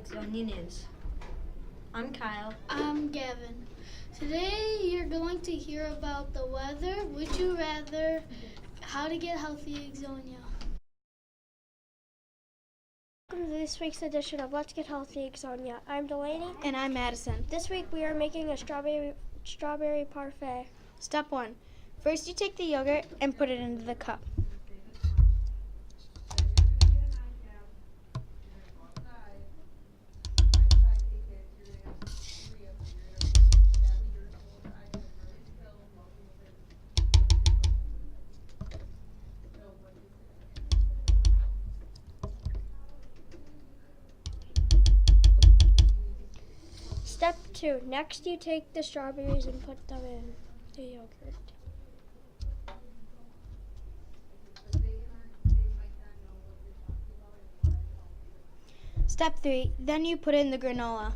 Ixonia News. I'm Kyle. I'm Gavin. Today you're going to hear about the weather, would you rather, how to get healthy Ixonia. Welcome to this week's edition of Let's Get Healthy Ixonia. I'm Delaney. And I'm Madison. This week we are making a strawberry parfait. Step 1. First you take the yogurt and put it into the cup. Step 2. Next you take the strawberries and put them in the yogurt. Step 3. Then you put in the granola.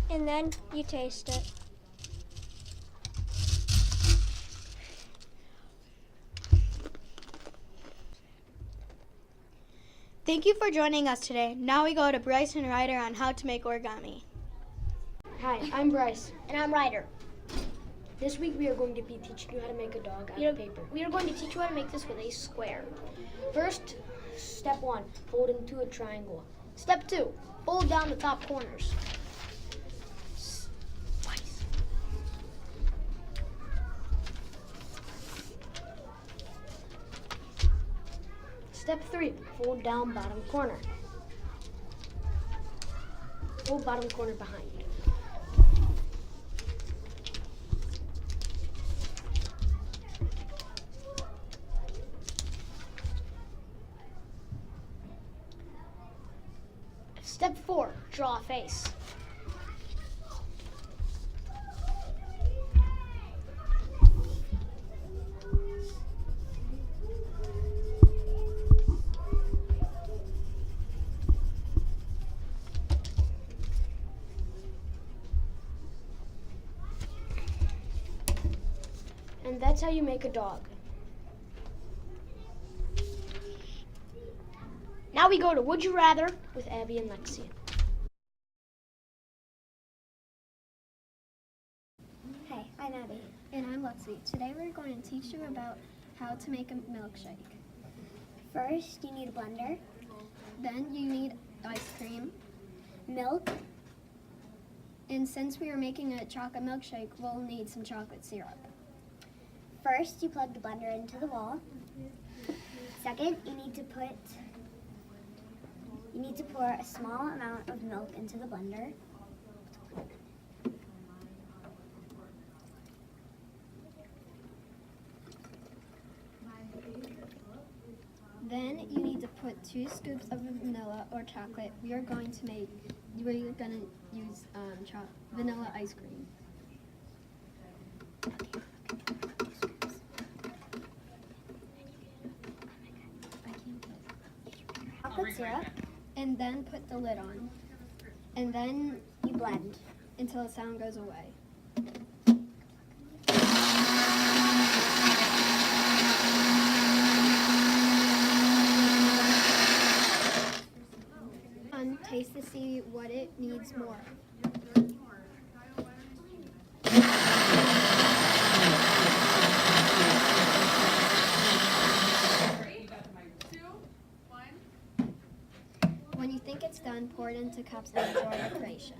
And then you taste it. Thank you for joining us today. Now we go to Bryce and Ryder on how to make origami. Hi, I'm Bryce. And I'm Ryder. This week we are going to be teaching you how to make a dog out of paper. We are going to teach you how to make this with a square. First, step 1, fold into a triangle. Step 2, fold down the top corners. Step 3, fold down bottom corner. Fold bottom corner behind. Step 4, draw a face. And that's how you make a dog. Now we go to Would You Rather. With Abby and Lexi. Hey, I'm Abby. And I'm Lexi. Today we're going to teach you about how to make a milkshake. First, you need a blender. Then you need ice cream, milk, and since we are making a chocolate milkshake, we'll need some chocolate syrup. First, you plug the blender into the wall. Second, you need to pour a small amount of milk into the blender. Then you need to put 2 scoops of vanilla or chocolate. We're going to use vanilla ice cream. Chocolate syrup. And then put the lid on. And then You blend. until the sound goes away. Taste to see what it needs more. When you think it's done, pour it into cups and enjoy the creation.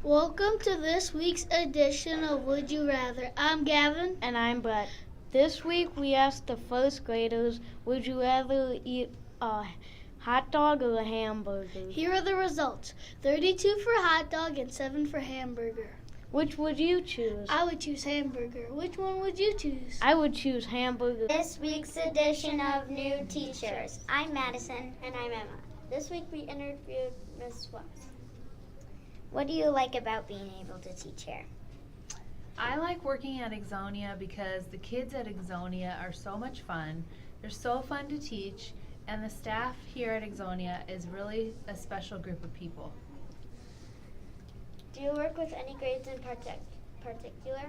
Welcome to this week's edition of Would You Rather. I'm Gavin. And I'm Brett. This week we asked the first graders, would you rather eat Hot dog or a hamburger? Here are the results. 32 for hot dog and 7 for hamburger. Which would you choose? I would choose hamburger. Which one would you choose? I would choose hamburger. This week's edition of New Teachers. I'm Madison. And I'm Emma. This week we interviewed Miss Watts. What do you like about being able to teach here? I like working at Ixonia because the kids at Ixonia are so much fun. They're so fun to teach, and the staff here at Ixonia is really a special group of people. Do you work with any grades in particular?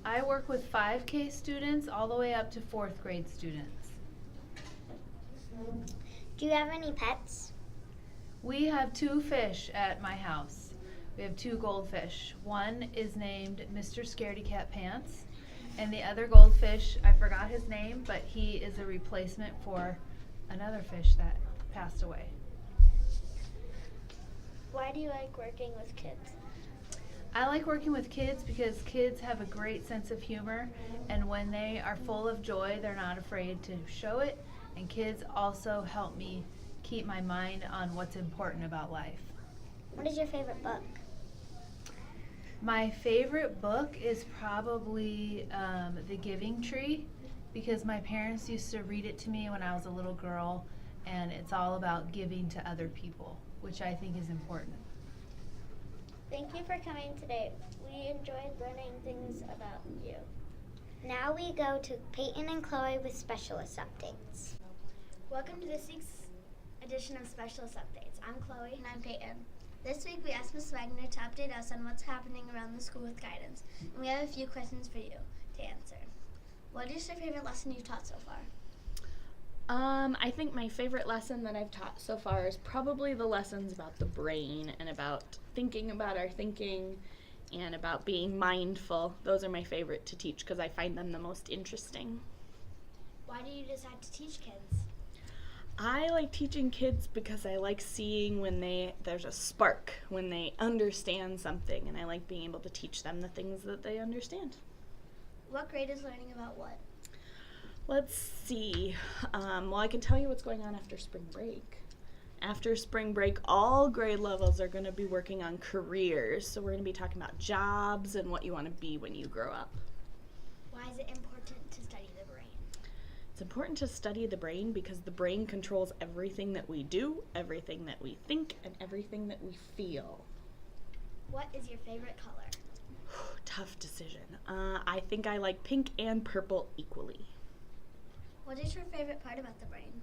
I work with 5K students all the way up to 4th grade students. Do you have any pets? We have 2 fish at my house. We have 2 goldfish. One is named Mr. Scaredy Cat Pants, and the other goldfish, I forgot his name, but he is a replacement for another fish that passed away. Why do you like working with kids? I like working with kids because kids have a great sense of humor, and when they are full of joy, they're not afraid to show it, and kids also help me keep my mind on what's important about life. What is your favorite book? My favorite book is probably The Giving Tree, because my parents used to read it to me when I was a little girl, and it's all about giving to other people, which I think is important. Thank you for coming today. We enjoyed learning things about you. Now we go to Peyton and Chloe with Specialist Updates. Welcome to this week's edition of Specialist Updates. I'm Chloe. And I'm Peyton. This week we asked Ms. Wagner to update us on what's happening around the school with guidance. And we have a few questions for you to answer. What is your favorite lesson you've taught so far? I think my favorite lesson that I've taught so far is probably the lessons about the brain and about thinking about our thinking and about being mindful. Those are my favorite to teach because I find them the most interesting. Why do you decide to teach kids? I like teaching kids because I like seeing when there's a spark, when they understand something, and I like being able to teach them the things that they understand. What grade is learning about what? Let's see. Well, I can tell you what's going on after spring break. After spring break, all grade levels are going to be working on careers. So we're going to be talking about jobs and what you want to be when you grow up. Why is it important to study the brain? It's important to study the brain because the brain controls everything that we do, everything that we think, and everything that we feel. What is your favorite color? Tough decision. I think I like pink and purple equally. What is your favorite part about the brain?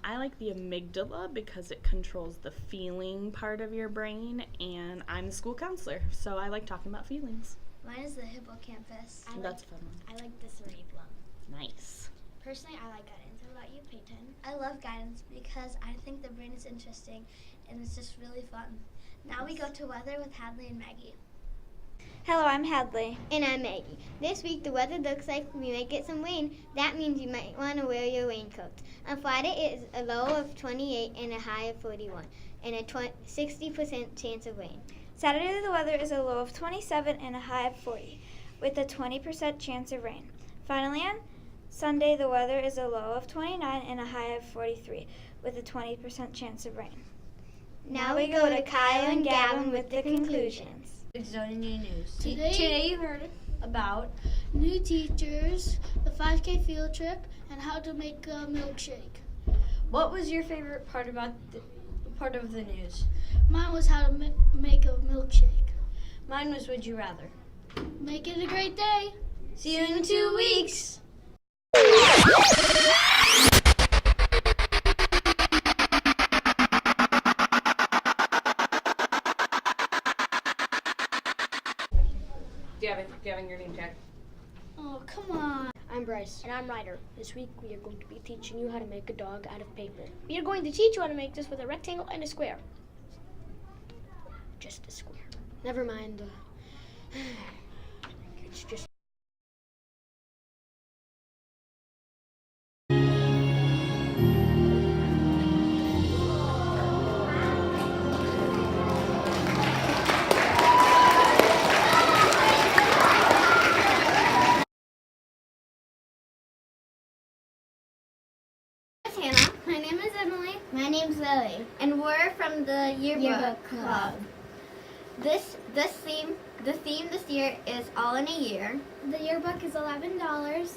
I like the amygdala because it controls the feeling part of your brain, and I'm the school counselor, so I like talking about feelings. Mine is the hippocampus. That's a fun one. I like the cerebellum. Nice. Personally, I like guidance. How about you, Peyton? I love guidance because I think the brain is interesting and it's just really fun. Now we go to weather with Hadley and Maggie. Hello, I'm Hadley. And I'm Maggie. This week the weather looks like we might get some rain. That means you might want to wear your raincoat. On Friday it is a low of 28 and a high of 41 and a 60% chance of rain. Saturday the weather is a low of 27 and a high of 40 with a 20% chance of rain. Finally on Sunday the weather is a low of 29 and a high of 43 with a 20% chance of rain. Now we go to Kyle and Gavin with the conclusions. Ixonia News. Today you heard about new teachers, the 5K field trip, and how to make a milkshake. what was your favorite part about part of the news? Mine was how to make a milkshake. Mine was Would You Rather. Make it a great day. See you in 2 weeks. Do you have your name tag? Oh, come on. I'm Bryce. And I'm Ryder. This week we are going to be teaching you how to make a dog out of paper. We are going to teach you how to make this with a rectangle and a square. Just a square. Never mind. It's just... My name is Emily. Lily. And we're from the Yearbook Club. The theme this year is All in a Year. The yearbook is $11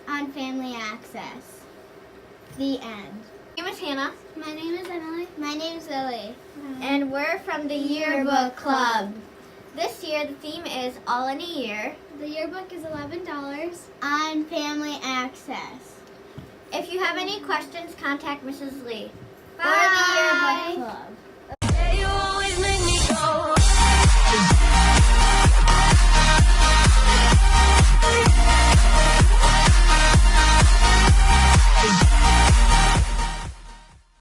on Family Access. The end. My name is Hannah. My name is Emily. My name is Lily. And we're from the Yearbook Club. This year the theme is All in a Year. The yearbook is $11 on Family Access. If you have any questions, contact Mrs. Lee. Bye.